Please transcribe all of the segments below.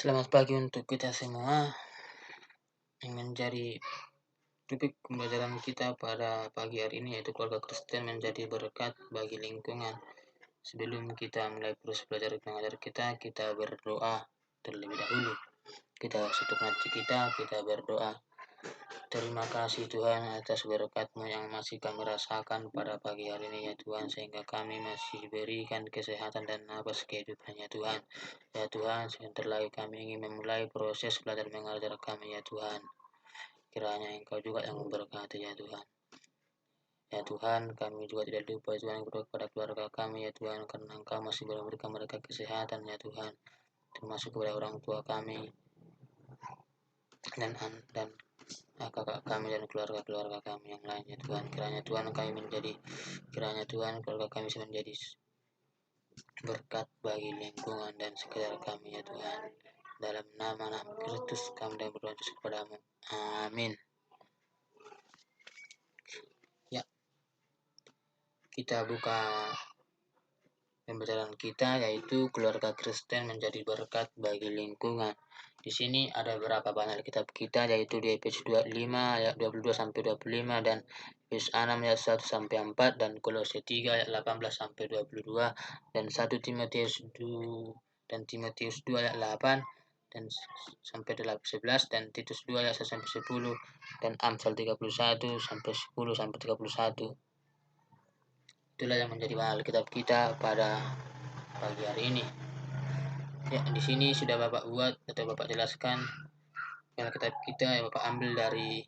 Selamat pagi untuk kita semua. Yang menjadi topik pembelajaran kita pada pagi hari ini yaitu keluarga Kristen menjadi berkat bagi lingkungan. Sebelum kita mulai proses belajar mengajar kita berdoa terlebih dahulu. Kita satukan hati kita berdoa. Terima kasih Tuhan atas berkat-Mu yang masih kami rasakan pada pagi hari ini ya Tuhan, sehingga kami masih diberikan kesehatan dan nafas kehidupan ya Tuhan. Ya Tuhan, sebentar lagi kami ingin memulai proses belajar mengajar kami ya Tuhan. Kiranya Engkau juga yang memberkati ya Tuhan. Ya Tuhan, kami juga tidak lupa Tuhan berdoa kepada keluarga kami ya Tuhan, karena Engkau masih memberikan mereka kesehatan ya Tuhan, termasuk kepada orang tua kami dan kakak kami dan keluarga kami yang lainnya Tuhan. Kiranya Tuhan keluarga kami bisa menjadi berkat bagi lingkungan dan sekitar kami ya Tuhan. Dalam nama Kristus kami dan berdoa kepadamu. Amin. Ya, kita buka pembelajaran kita yaitu keluarga Kristen menjadi berkat bagi lingkungan. Di sini ada beberapa banyak kitab kita yaitu di Efesus 25 ayat 22 sampai 25 dan Efesus 6 ayat 1 sampai 4 dan Kolose 3 ayat 18 sampai 22 dan 1 Timotius 2 dan Timotius 2 ayat 8 dan sampai 11 dan Titus 2 ayat 1 sampai 10 dan Amsal 31 sampai 10 sampai 31. Itulah yang menjadi bahan Alkitab kita pada pagi hari ini. Ya, di sini sudah Bapak buat atau Bapak jelaskan Alkitab kita yang Bapak ambil dari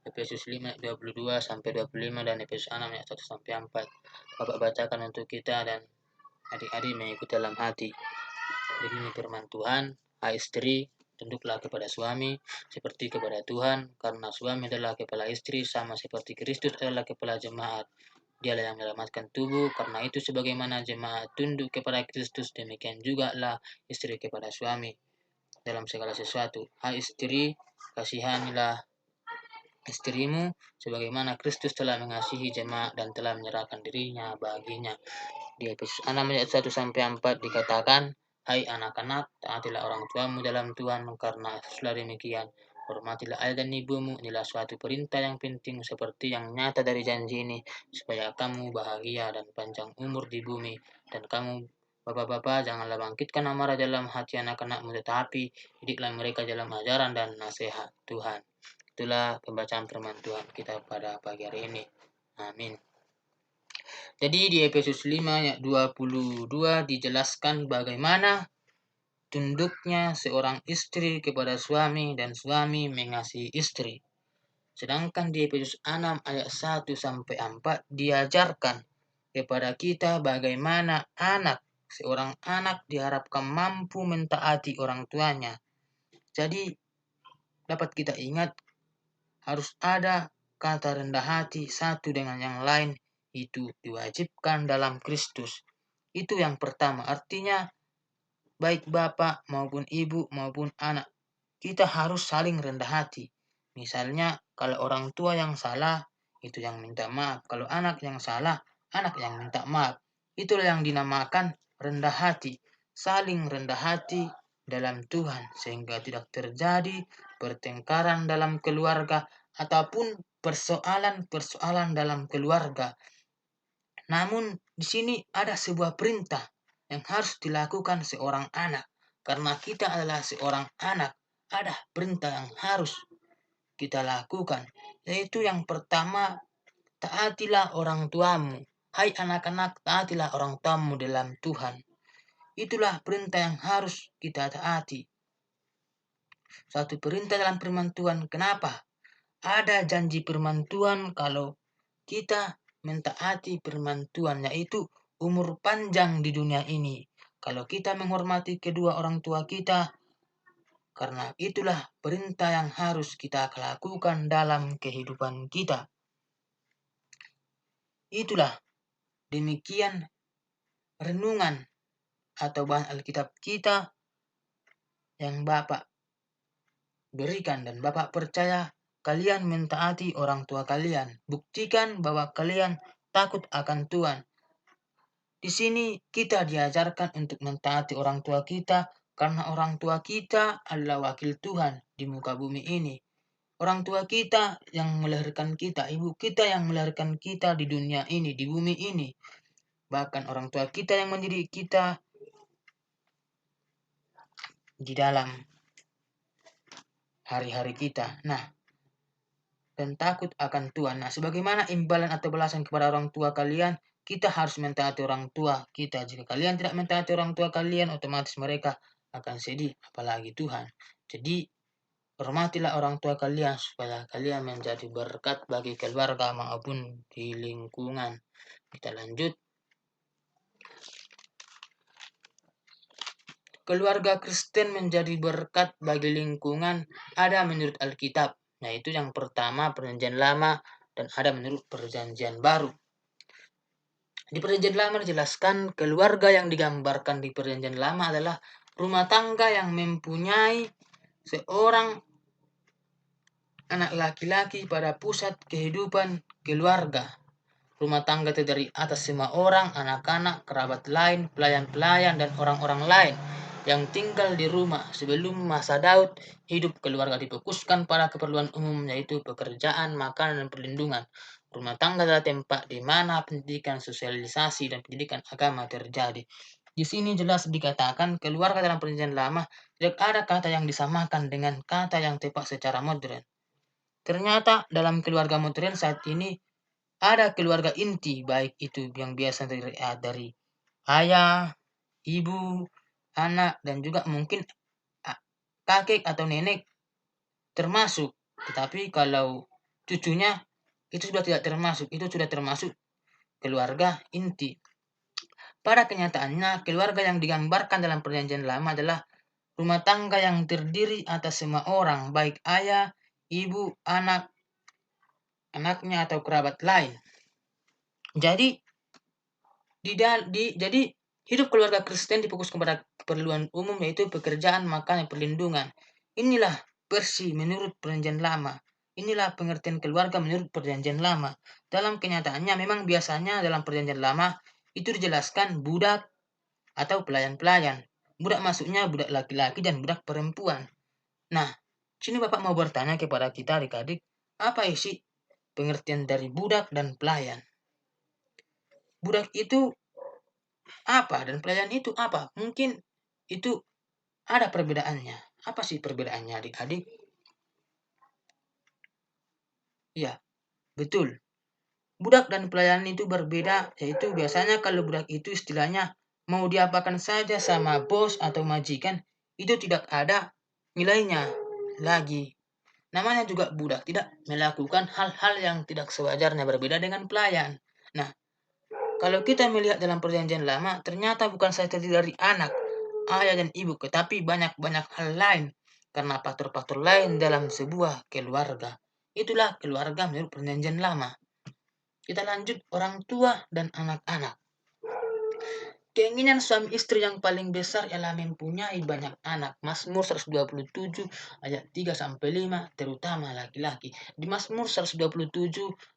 Efesus 5 ayat 22 sampai 25 dan Efesus 6 ayat 1 sampai 4. Bapak bacakan untuk kita dan adik-adik mengikuti dalam hati. Begini firman Tuhan, hai istri, tunduklah kepada suami seperti kepada Tuhan, karena suami adalah kepala istri sama seperti Kristus adalah kepala jemaat. Dialah yang menyelamatkan tubuh, karena itu sebagaimana jemaat tunduk kepada Kristus, demikian juga lah istri kepada suami dalam segala sesuatu. Hai istri, kasihanilah istrimu sebagaimana Kristus telah mengasihi jemaat dan telah menyerahkan dirinya baginya. Di Efesus 6 ayat 1 sampai 4 dikatakan, hai anak-anak, taatilah orang tuamu dalam Tuhan, karena sesudah demikian hormatilah ayah dan ibumu. Inilah suatu perintah yang penting seperti yang nyata dari janji ini, supaya kamu bahagia dan panjang umur di bumi. Dan kamu bapak-bapak, janganlah bangkitkan amarah dalam hati anak-anakmu, tetapi didiklah mereka dalam ajaran dan nasihat Tuhan. Itulah pembacaan firman Tuhan kita pada pagi hari ini. Amin. Jadi di Efesus 5 ayat 22 dijelaskan bagaimana tunduknya seorang istri kepada suami dan suami mengasihi istri. Sedangkan di Efesus 6 ayat 1 sampai 4 diajarkan kepada kita bagaimana seorang anak diharapkan mampu mentaati orang tuanya. Jadi dapat kita ingat harus ada kata rendah hati satu dengan yang lain, itu diwajibkan dalam Kristus. Itu yang pertama, artinya baik bapak maupun ibu maupun anak, kita harus saling rendah hati. Misalnya kalau orang tua yang salah, itu yang minta maaf. Kalau anak yang salah, anak yang minta maaf. Itulah yang dinamakan rendah hati. Saling rendah hati dalam Tuhan, sehingga tidak terjadi pertengkaran dalam keluarga ataupun persoalan-persoalan dalam keluarga. Namun di sini ada sebuah perintah yang harus dilakukan seorang anak. Karena kita adalah seorang anak, ada perintah yang harus kita lakukan, yaitu yang pertama, taatilah orang tuamu. Hai anak-anak, taatilah orang tuamu dalam Tuhan. Itulah perintah yang harus kita taati. Satu perintah dalam firman Tuhan. Kenapa? Ada janji firman Tuhan kalau kita mentaati firman Tuhan, yaitu umur panjang di dunia ini. Kalau kita menghormati kedua orang tua kita, karena itulah perintah yang harus kita lakukan dalam kehidupan kita. Itulah demikian renungan atau bahan Alkitab kita yang Bapak berikan, dan Bapak percaya kalian mentaati orang tua kalian. Buktikan bahwa kalian takut akan Tuhan. Di sini kita diajarkan untuk mentaati orang tua kita, Karena orang tua kita adalah wakil Tuhan di muka bumi ini. Orang tua kita yang melahirkan kita, ibu kita yang melahirkan kita di dunia ini, di bumi ini. Bahkan orang tua kita yang mendidik kita di dalam hari-hari kita. Nah, dan takut akan Tuhan. Nah, sebagaimana imbalan atau balasan kepada orang tua kalian, kita harus mentaati orang tua kita. Jika kalian tidak mentaati orang tua kalian, otomatis mereka akan sedih, apalagi Tuhan. Jadi, hormatilah orang tua kalian supaya kalian menjadi berkat bagi keluarga maupun di lingkungan. Kita lanjut. Keluarga Kristen menjadi berkat bagi lingkungan ada menurut Alkitab. Yaitu yang pertama Perjanjian Lama dan ada menurut Perjanjian Baru. Di Perjanjian Lama dijelaskan keluarga yang digambarkan di Perjanjian Lama adalah rumah tangga yang mempunyai seorang anak laki-laki pada pusat kehidupan keluarga. Rumah tangga terdiri atas semua orang, anak-anak, kerabat lain, pelayan-pelayan, dan orang-orang lain yang tinggal di rumah. Sebelum masa Daud, hidup keluarga difokuskan pada keperluan umum, yaitu pekerjaan, makanan, dan perlindungan. Rumah tangga adalah tempat di mana pendidikan, sosialisasi, dan pendidikan agama terjadi. Di sini jelas dikatakan keluarga dalam Perjanjian Lama tidak ada kata yang disamakan dengan kata yang tepat secara modern. Ternyata dalam keluarga modern saat ini ada keluarga inti, baik itu yang biasa dari ayah, ibu, anak, dan juga mungkin kakek atau nenek termasuk. Tetapi kalau cucunya itu sudah tidak termasuk, itu sudah termasuk keluarga inti. Pada kenyataannya, keluarga yang digambarkan dalam Perjanjian Lama adalah rumah tangga yang terdiri atas semua orang, baik ayah, ibu, anak, anaknya, atau kerabat lain. Jadi, jadi hidup keluarga Kristen difokuskan pada keperluan umum, yaitu pekerjaan, makan, dan perlindungan. Inilah versi menurut Perjanjian Lama. Inilah pengertian keluarga menurut Perjanjian Lama. Dalam kenyataannya memang biasanya dalam Perjanjian Lama itu dijelaskan budak atau pelayan-pelayan. Budak maksudnya budak laki-laki dan budak perempuan. Nah, sini Bapak mau bertanya kepada kita adik-adik, apa isi pengertian dari budak dan pelayan? Budak itu apa dan pelayan itu apa? Mungkin itu ada perbedaannya. Apa sih perbedaannya adik-adik? Ya, betul. Budak dan pelayan itu berbeda, yaitu biasanya kalau budak itu istilahnya mau diapakan saja sama bos atau majikan, itu tidak ada nilainya lagi. Namanya juga budak, tidak melakukan hal-hal yang tidak sewajarnya, berbeda dengan pelayan. Nah, kalau kita melihat dalam Perjanjian Lama, ternyata bukan saja terdiri dari anak, ayah dan ibu, tetapi banyak-banyak hal lain karena faktor-faktor lain dalam sebuah keluarga. Itulah keluarga menurut Perjanjian Lama. Kita lanjut orang tua dan anak-anak. Keinginan suami istri yang paling besar ialah mempunyai banyak anak. Mazmur 127 ayat 3 sampai 5 terutama laki-laki. Di Mazmur 127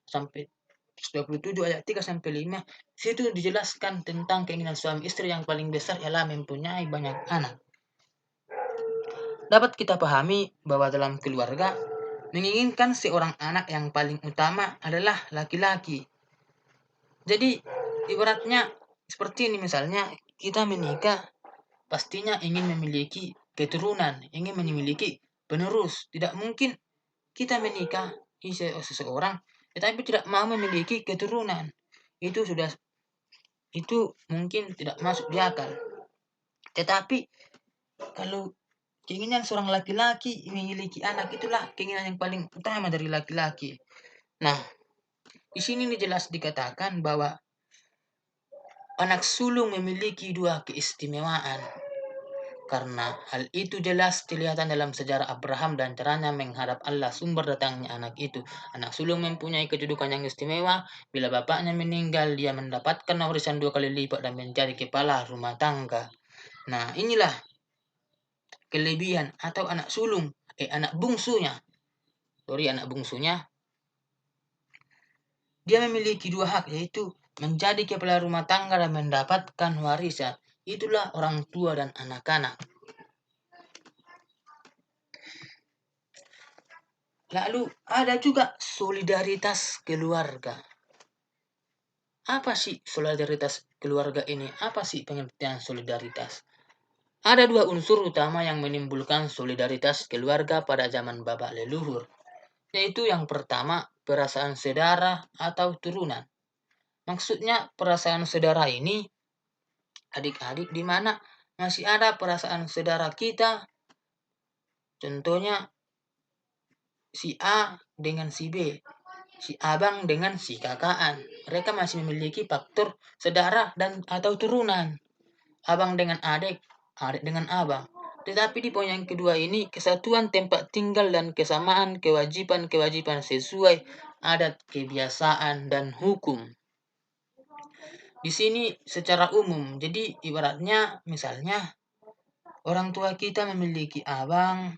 sampai 127 ayat 3 sampai 5 situ dijelaskan tentang keinginan suami istri yang paling besar ialah mempunyai banyak anak. Dapat kita pahami bahwa dalam keluarga menginginkan seorang anak yang paling utama adalah laki-laki. Jadi ibaratnya seperti ini, misalnya kita menikah pastinya ingin memiliki keturunan, ingin memiliki penerus. Tidak mungkin kita menikah seseorang tetapi tidak mau memiliki keturunan. Itu mungkin tidak masuk di akal. Tetapi kalau keinginan seorang laki-laki memiliki anak, itulah keinginan yang paling utama dari laki-laki. Nah, di sini jelas dikatakan bahwa anak sulung memiliki dua keistimewaan. Karena hal itu jelas kelihatan dalam sejarah Abraham dan caranya menghadap Allah sumber datangnya anak itu. Anak sulung mempunyai kedudukan yang istimewa. Bila bapaknya meninggal, dia mendapatkan warisan 2 kali lipat dan menjadi kepala rumah tangga. Nah, inilah kelebihan atau anak bungsunya. Anak bungsunya. Dia memiliki dua hak, yaitu menjadi kepala rumah tangga dan mendapatkan warisan. Itulah orang tua dan anak-anak. Lalu ada juga solidaritas keluarga. Apa sih solidaritas keluarga ini? Apa sih pengertian solidaritas? Ada dua unsur utama yang menimbulkan solidaritas keluarga pada zaman babak leluhur, yaitu yang pertama perasaan saudara atau turunan. Maksudnya perasaan saudara ini adik-adik di mana masih ada perasaan saudara kita, contohnya si A dengan si B, si abang dengan si kakaan. Mereka masih memiliki faktor saudara dan atau turunan. Abang dengan adik, adik dengan abang. Tetapi di poin yang kedua ini, kesatuan tempat tinggal dan kesamaan kewajiban-kewajiban sesuai adat, kebiasaan, dan hukum. Di sini secara umum, jadi ibaratnya misalnya orang tua kita memiliki abang,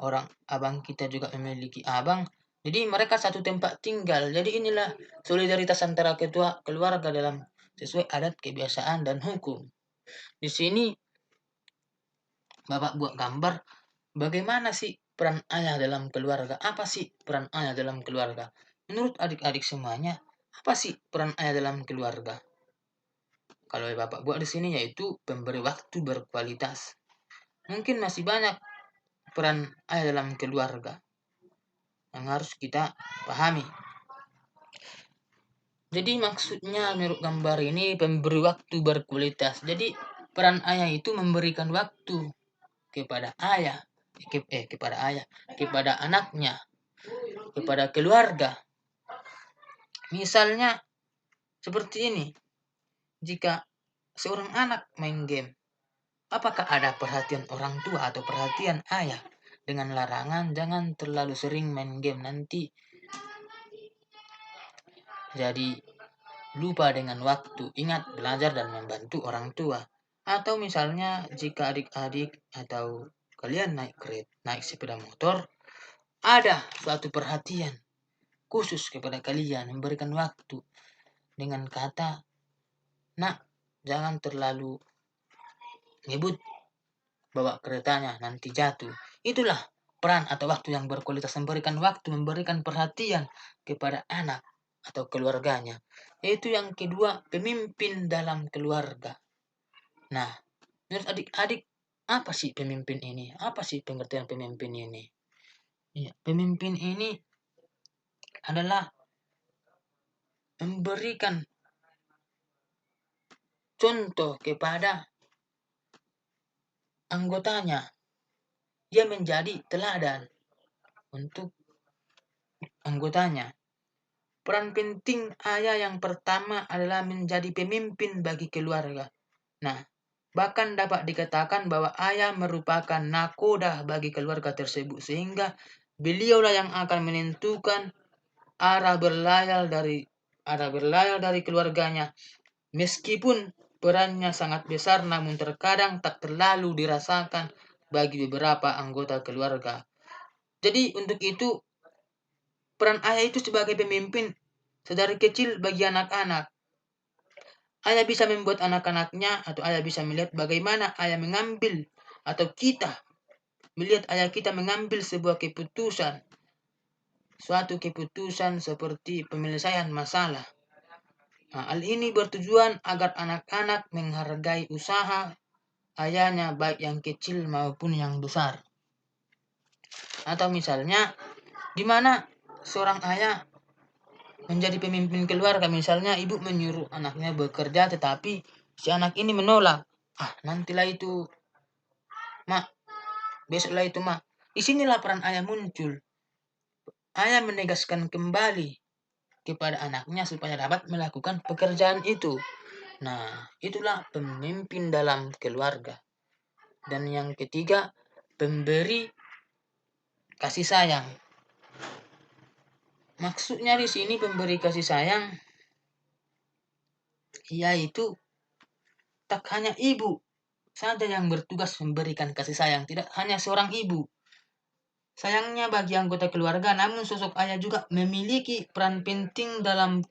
orang abang kita juga memiliki abang, jadi mereka satu tempat tinggal. Jadi inilah solidaritas antara ketua keluarga dalam sesuai adat, kebiasaan, dan hukum. Di sini Bapak buat gambar bagaimana sih peran ayah dalam keluarga? Apa sih peran ayah dalam keluarga? Menurut adik-adik semuanya, apa sih peran ayah dalam keluarga? Kalau Bapak buat di sini yaitu pemberi waktu berkualitas. Mungkin masih banyak peran ayah dalam keluarga yang harus kita pahami. Jadi maksudnya menurut gambar ini pemberi waktu berkualitas. Jadi peran ayah itu memberikan waktu kepada ayah, kepada anaknya, kepada keluarga. Misalnya seperti ini, jika seorang anak main game, apakah ada perhatian orang tua atau perhatian ayah dengan larangan jangan terlalu sering main game, nanti jadi lupa dengan waktu, ingat belajar dan membantu orang tua. Atau misalnya jika adik-adik atau kalian naik sepeda motor, ada suatu perhatian khusus kepada kalian, memberikan waktu dengan kata, nak jangan terlalu ngebut bawa keretanya, nanti jatuh. Itulah peran atau waktu yang berkualitas, memberikan waktu, memberikan perhatian kepada anak atau keluarganya. Yaitu yang kedua, pemimpin dalam keluarga. Nah, menurut adik-adik, apa sih pemimpin ini? Apa sih pengertian pemimpin ini? Ya, pemimpin ini adalah memberikan contoh kepada anggotanya. Dia menjadi teladan untuk anggotanya. Peran penting ayah yang pertama adalah menjadi pemimpin bagi keluarga. Nah, bahkan dapat dikatakan bahwa ayah merupakan nakoda bagi keluarga tersebut, sehingga beliaulah yang akan menentukan arah berlayar dari keluarganya. Meskipun perannya sangat besar, namun terkadang tak terlalu dirasakan bagi beberapa anggota keluarga. Jadi untuk itu peran ayah itu sebagai pemimpin sedari kecil bagi anak-anak. Ayah bisa membuat anak-anaknya atau ayah bisa melihat bagaimana ayah mengambil atau kita melihat ayah kita mengambil sebuah keputusan. Suatu keputusan seperti penyelesaian masalah. Nah, hal ini bertujuan agar anak-anak menghargai usaha ayahnya baik yang kecil maupun yang besar. Atau misalnya di mana seorang ayah menjadi pemimpin keluarga, misalnya ibu menyuruh anaknya bekerja tetapi si anak ini menolak. Nantilah itu, mak. Besoklah itu, mak. Disinilah peran ayah muncul. Ayah menegaskan kembali kepada anaknya supaya dapat melakukan pekerjaan itu. Nah, itulah pemimpin dalam keluarga. Dan yang ketiga, pemberi kasih sayang. Maksudnya di sini pemberi kasih sayang yaitu tak hanya ibu saja yang bertugas memberikan kasih sayang, tidak hanya seorang ibu. Sayangnya bagi anggota keluarga, namun sosok ayah juga memiliki peran penting dalam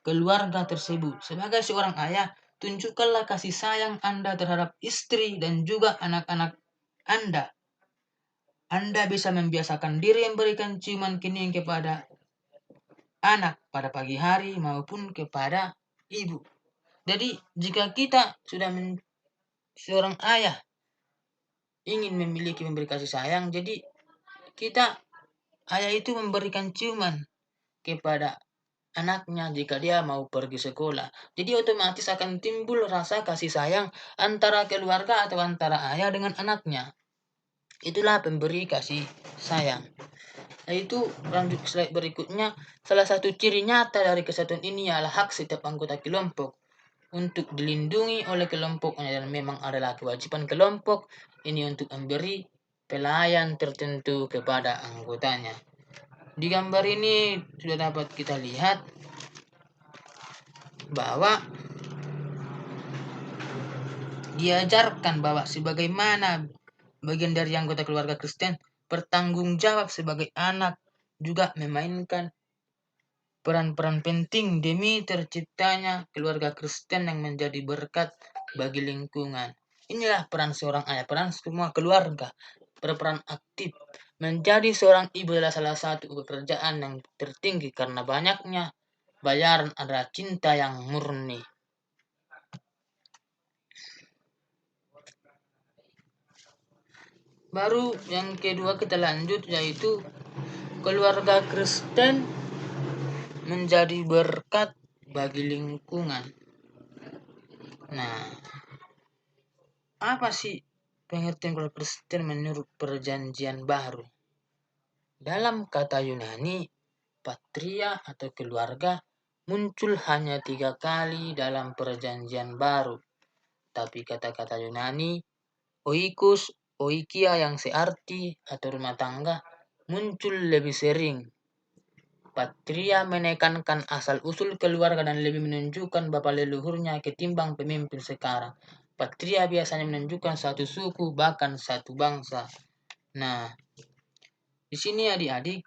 keluarga tersebut. Sebagai seorang ayah, tunjukkanlah kasih sayang Anda terhadap istri dan juga anak-anak Anda. Anda bisa membiasakan diri memberikan ciuman kening kepada anak pada pagi hari maupun kepada ibu. Jadi jika kita sudah seorang ayah ingin memberi kasih sayang, jadi kita ayah itu memberikan ciuman kepada anaknya jika dia mau pergi sekolah. Jadi otomatis akan timbul rasa kasih sayang antara keluarga atau antara ayah dengan anaknya. Itulah pemberi kasih sayang. Yaitu lanjut slide berikutnya, salah satu ciri nyata dari kesatuan ini adalah hak setiap anggota kelompok untuk dilindungi oleh kelompoknya, dan memang adalah kewajiban kelompok ini untuk memberi pelayan tertentu kepada anggotanya. Di gambar ini sudah dapat kita lihat bahwa diajarkan bahwa sebagaimana bagian dari anggota keluarga Kristen bertanggung jawab sebagai anak juga memainkan peran-peran penting demi terciptanya keluarga Kristen yang menjadi berkat bagi lingkungan. Inilah peran seorang ayah, peran semua keluarga berperan aktif. Menjadi seorang ibu adalah salah satu pekerjaan yang tertinggi karena banyaknya bayaran adalah cinta yang murni. Baru yang kedua kita lanjut, yaitu keluarga Kristen menjadi berkat bagi lingkungan. Nah, apa sih pengertian keluarga Kristen menurut perjanjian baru? Dalam kata Yunani, patria atau keluarga muncul hanya 3 kali dalam perjanjian baru. Tapi kata-kata Yunani, oikos, oikia yang searti atau rumah tangga muncul lebih sering. Patria menekankan asal-usul keluarga dan lebih menunjukkan bapa leluhurnya ketimbang pemimpin sekarang. Patria biasanya menunjukkan satu suku, bahkan satu bangsa. Nah, di sini adik-adik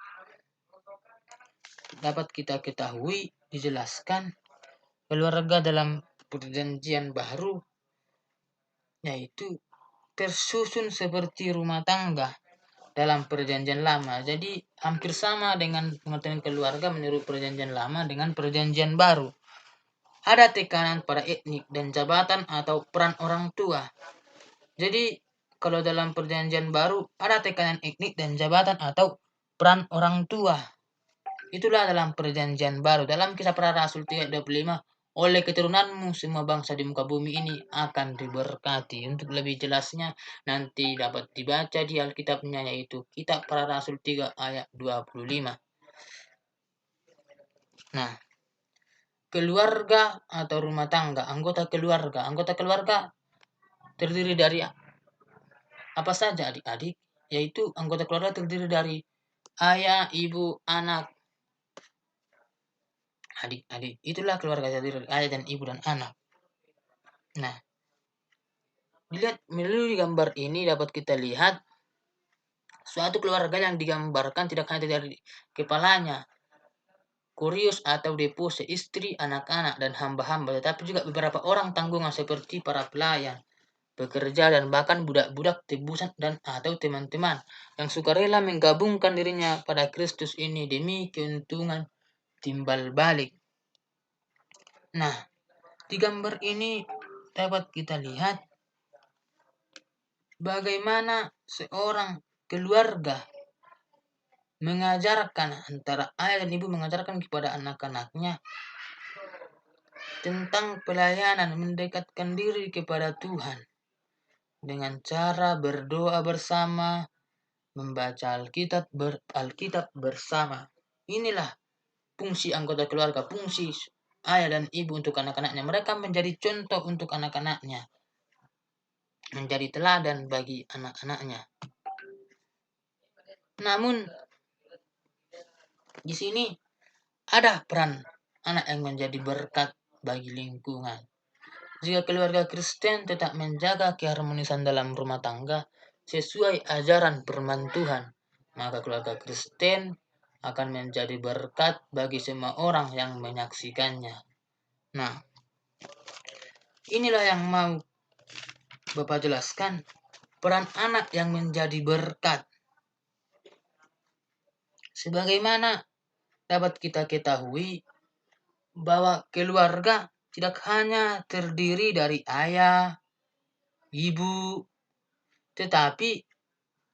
dapat kita ketahui, dijelaskan keluarga dalam perjanjian baru yaitu tersusun seperti rumah tangga dalam perjanjian lama. Jadi hampir sama dengan pengertian keluarga menurut perjanjian lama dengan perjanjian baru. Ada tekanan pada etnik dan jabatan atau peran orang tua. Jadi kalau dalam perjanjian baru ada tekanan etnik dan jabatan atau peran orang tua. Itulah dalam perjanjian baru. Dalam Kisah Para Rasul 3:25, oleh keturunanmu semua bangsa di muka bumi ini akan diberkati. Untuk lebih jelasnya nanti dapat dibaca di Alkitabnya, yaitu Kitab Para Rasul 3 ayat 25. Nah, keluarga atau rumah tangga, anggota keluarga. Anggota keluarga terdiri dari apa saja adik-adik? Yaitu anggota keluarga terdiri dari ayah, ibu, anak, adik-adik. Itulah keluarga terdiri dari ayah dan ibu dan anak. Nah, dilihat melalui gambar ini dapat kita lihat suatu keluarga yang digambarkan tidak hanya dari kepalanya, Kurius atau Depuse, istri, anak-anak, dan hamba-hamba, tetapi juga beberapa orang tanggungan seperti para pelayan, pekerja, dan bahkan budak-budak tebusan dan atau teman-teman yang sukarela menggabungkan dirinya pada Kristus ini demi keuntungan timbal balik. Nah, di gambar ini dapat kita lihat bagaimana seorang keluarga mengajarkan, antara ayah dan ibu mengajarkan kepada anak-anaknya tentang pelayanan, mendekatkan diri kepada Tuhan dengan cara berdoa bersama, membaca Alkitab bersama. Inilah fungsi anggota keluarga, fungsi ayah dan ibu untuk anak-anaknya. Mereka menjadi contoh untuk anak-anaknya, menjadi teladan bagi anak-anaknya. Namun di sini ada peran anak yang menjadi berkat bagi lingkungan. Jika keluarga Kristen tetap menjaga keharmonisan dalam rumah tangga sesuai ajaran firman Tuhan, maka keluarga Kristen akan menjadi berkat bagi semua orang yang menyaksikannya. Nah, inilah yang mau Bapak jelaskan, peran anak yang menjadi berkat. Sebagaimana dapat kita ketahui bahwa keluarga tidak hanya terdiri dari ayah, ibu, tetapi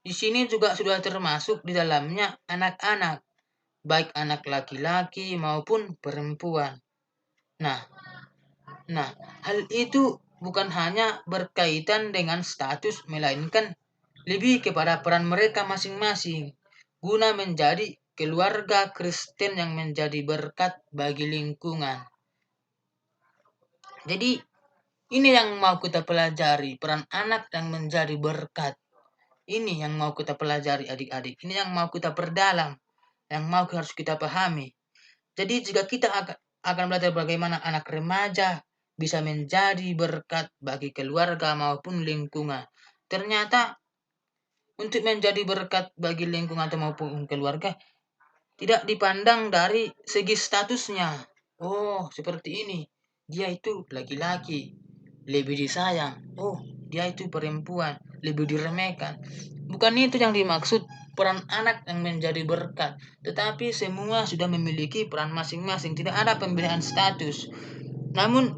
di sini juga sudah termasuk di dalamnya anak-anak, baik anak laki-laki maupun perempuan. Nah, hal itu bukan hanya berkaitan dengan status, melainkan lebih kepada peran mereka masing-masing guna menjadi keluarga Kristen yang menjadi berkat bagi lingkungan. Jadi ini yang mau kita pelajari, peran anak yang menjadi berkat. Ini yang mau kita pelajari adik-adik. Ini yang mau kita perdalam, yang mau harus kita pahami. Jadi jika kita akan belajar bagaimana anak remaja bisa menjadi berkat bagi keluarga maupun lingkungan. Ternyata untuk menjadi berkat bagi lingkungan maupun keluarga tidak dipandang dari segi statusnya. Oh, seperti ini. Dia itu laki-laki, lebih disayang. Oh, dia itu perempuan, lebih diremehkan. Bukan itu yang dimaksud peran anak yang menjadi berkat, tetapi semua sudah memiliki peran masing-masing. Tidak ada pembedaan status. Namun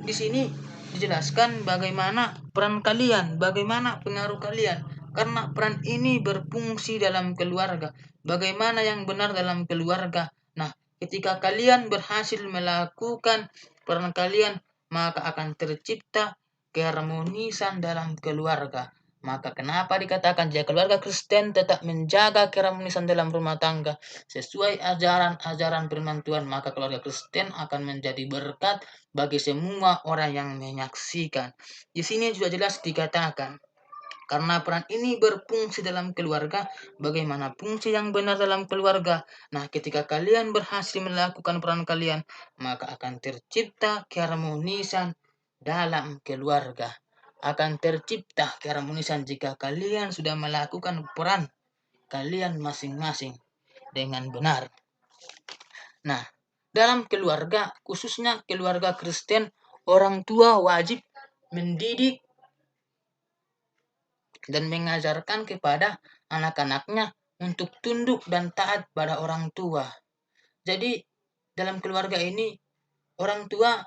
di sini dijelaskan bagaimana peran kalian, bagaimana pengaruh kalian. Karena peran ini berfungsi dalam keluarga. Bagaimana yang benar dalam keluarga. Nah, ketika kalian berhasil melakukan peran kalian, maka akan tercipta keharmonisan dalam keluarga. Maka kenapa dikatakan jika keluarga Kristen tetap menjaga keharmonisan dalam rumah tangga sesuai ajaran-ajaran firman Tuhan, maka keluarga Kristen akan menjadi berkat bagi semua orang yang menyaksikan. Di sini juga jelas dikatakan, karena peran ini berfungsi dalam keluarga, bagaimana fungsi yang benar dalam keluarga. Nah, ketika kalian berhasil melakukan peran kalian, maka akan tercipta keharmonisan dalam keluarga. Akan tercipta keharmonisan jika kalian sudah melakukan peran kalian masing-masing dengan benar. Nah, dalam keluarga, khususnya keluarga Kristen, orang tua wajib mendidik dan mengajarkan kepada anak-anaknya untuk tunduk dan taat pada orang tua. Jadi, dalam keluarga ini, orang tua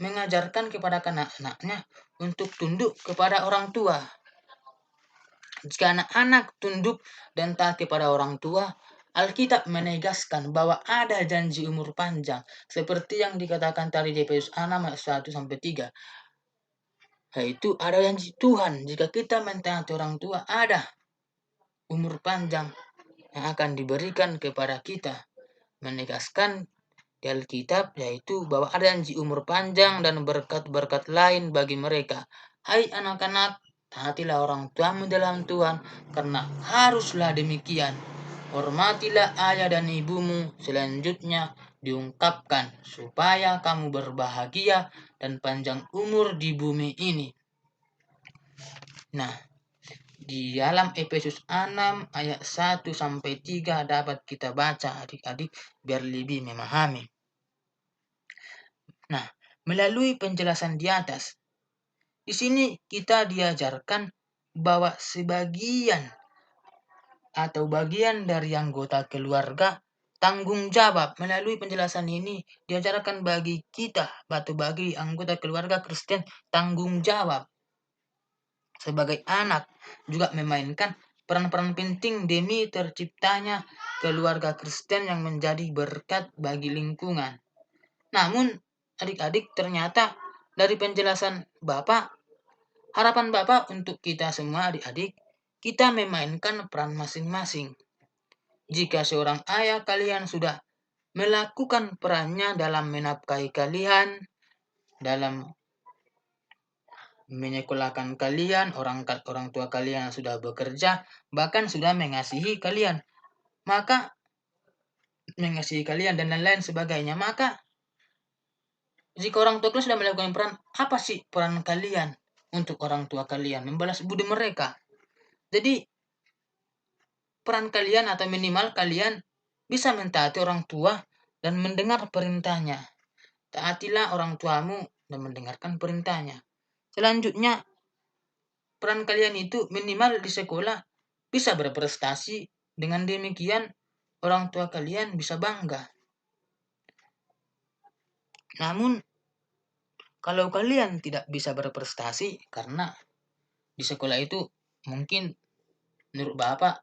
mengajarkan kepada anak-anaknya untuk tunduk kepada orang tua. Jika anak-anak tunduk dan taat kepada orang tua, Alkitab menegaskan bahwa ada janji umur panjang, seperti yang dikatakan tadi di Efesus 6 ayat 1-3. Yaitu ada janji Tuhan, jika kita mentaati orang tua, ada umur panjang yang akan diberikan kepada kita. Menegaskan di Alkitab yaitu bahwa ada janji umur panjang dan berkat-berkat lain bagi mereka. Hai anak-anak, taatilah orang tuamu dalam Tuhan, karena haruslah demikian. Hormatilah ayah dan ibumu. Selanjutnya diungkapkan supaya kamu berbahagia dan panjang umur di bumi ini. Nah, di dalam Efesus 6 ayat 1-3 dapat kita baca adik-adik biar lebih memahami. Nah, melalui penjelasan di atas, di sini kita diajarkan bahwa sebagian atau bagian dari anggota keluarga tanggung jawab. Melalui penjelasan ini diajarkan bagi kita atau bagi anggota keluarga Kristen tanggung jawab sebagai anak juga memainkan peran-peran penting demi terciptanya keluarga Kristen yang menjadi berkat bagi lingkungan. Namun adik-adik, ternyata dari penjelasan Bapak, harapan Bapak untuk kita semua adik-adik, kita memainkan peran masing-masing. Jika seorang ayah kalian sudah melakukan perannya dalam menafkahi kalian, dalam menyekolahkan kalian, orang tua kalian sudah bekerja, bahkan sudah mengasihi kalian, maka mengasihi kalian dan lain-lain sebagainya, maka jika orang tua kalian sudah melakukan peran, apa sih peran kalian untuk orang tua kalian? Membalas budi mereka. Jadi, peran kalian atau minimal kalian bisa mentaati orang tua dan mendengar perintahnya. Taatilah orang tuamu dan mendengarkan perintahnya. Selanjutnya, peran kalian itu minimal di sekolah bisa berprestasi, Dengan demikian, orang tua kalian bisa bangga. Namun, kalau kalian tidak bisa berprestasi, karena di sekolah itu mungkin menurut Bapak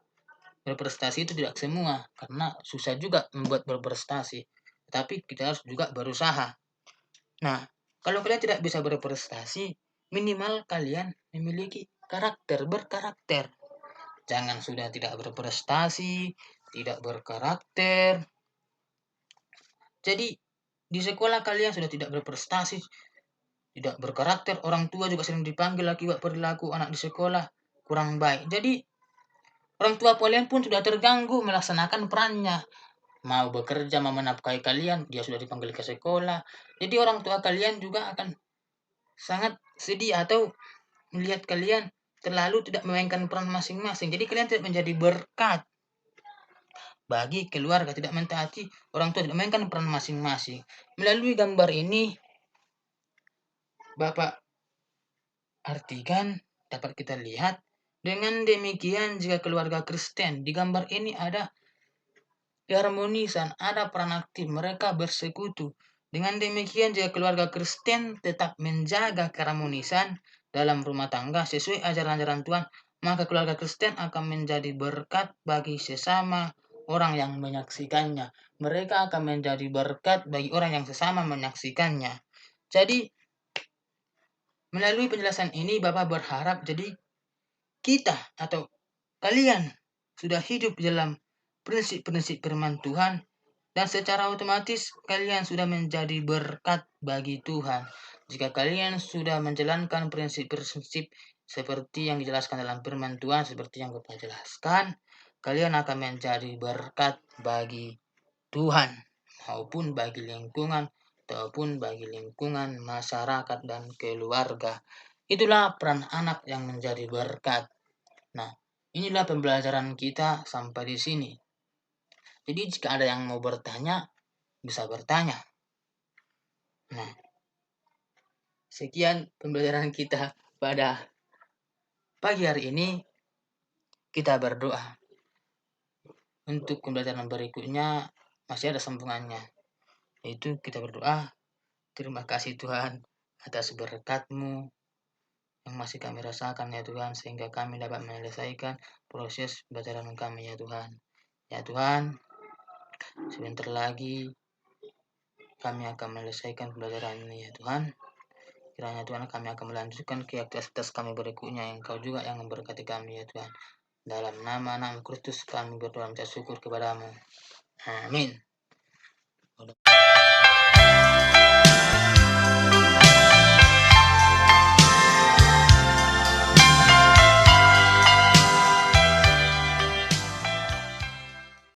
berprestasi itu tidak semua, karena susah juga membuat berprestasi. Tapi kita harus juga berusaha. Nah, kalau kalian tidak bisa berprestasi, minimal kalian memiliki berkarakter. Jangan sudah tidak berprestasi, tidak berkarakter. Jadi, di sekolah kalian sudah tidak berprestasi, tidak berkarakter, orang tua juga sering dipanggil akibat perilaku anak di sekolah kurang baik. Jadi, orang tua kalian pun sudah terganggu melaksanakan perannya. Mau bekerja, mau menafkahi kalian, dia sudah dipanggil ke sekolah. Jadi orang tua kalian juga akan sangat sedih atau melihat kalian terlalu tidak memainkan peran masing-masing. Jadi kalian tidak menjadi berkat bagi keluarga, tidak mentaati orang tua, tidak memainkan peran masing-masing. Melalui gambar ini, Bapak artikan, dapat kita lihat, dengan demikian jika keluarga Kristen, di gambar ini ada keharmonisan, ada peran aktif, mereka bersekutu. Dengan demikian jika keluarga Kristen tetap menjaga keharmonisan dalam rumah tangga sesuai ajaran-ajaran Tuhan, maka keluarga Kristen akan menjadi berkat bagi sesama orang yang menyaksikannya. Mereka akan menjadi berkat bagi orang yang sesama menyaksikannya. Jadi, melalui penjelasan ini Bapak berharap jadi kita atau kalian sudah hidup dalam prinsip-prinsip firman Tuhan, dan secara otomatis kalian sudah menjadi berkat bagi Tuhan. Jika kalian sudah menjalankan prinsip-prinsip seperti yang dijelaskan dalam firman Tuhan, seperti yang Bapak jelaskan, kalian akan menjadi berkat bagi Tuhan, maupun bagi lingkungan, ataupun bagi lingkungan masyarakat dan keluarga. Itulah peran anak yang menjadi berkat. Nah, inilah pembelajaran kita sampai di sini. Jadi jika ada yang mau bertanya, bisa bertanya. Nah, sekian pembelajaran kita pada pagi hari ini. Kita berdoa. Untuk pembelajaran berikutnya masih ada sambungannya. Yaitu kita berdoa, terima kasih Tuhan atas berkat-Mu yang masih kami rasakan ya Tuhan, sehingga kami dapat menyelesaikan proses pembelajaran kami ya Tuhan. Ya Tuhan, sebentar lagi kami akan menyelesaikan pembelajaran ini ya Tuhan. Kiranya Tuhan kami akan melanjutkan ke aktivitas kami berikutnya, yang Kau juga yang memberkati kami ya Tuhan. Dalam nama Kristus kami berdoa minta syukur kepadamu. Amin.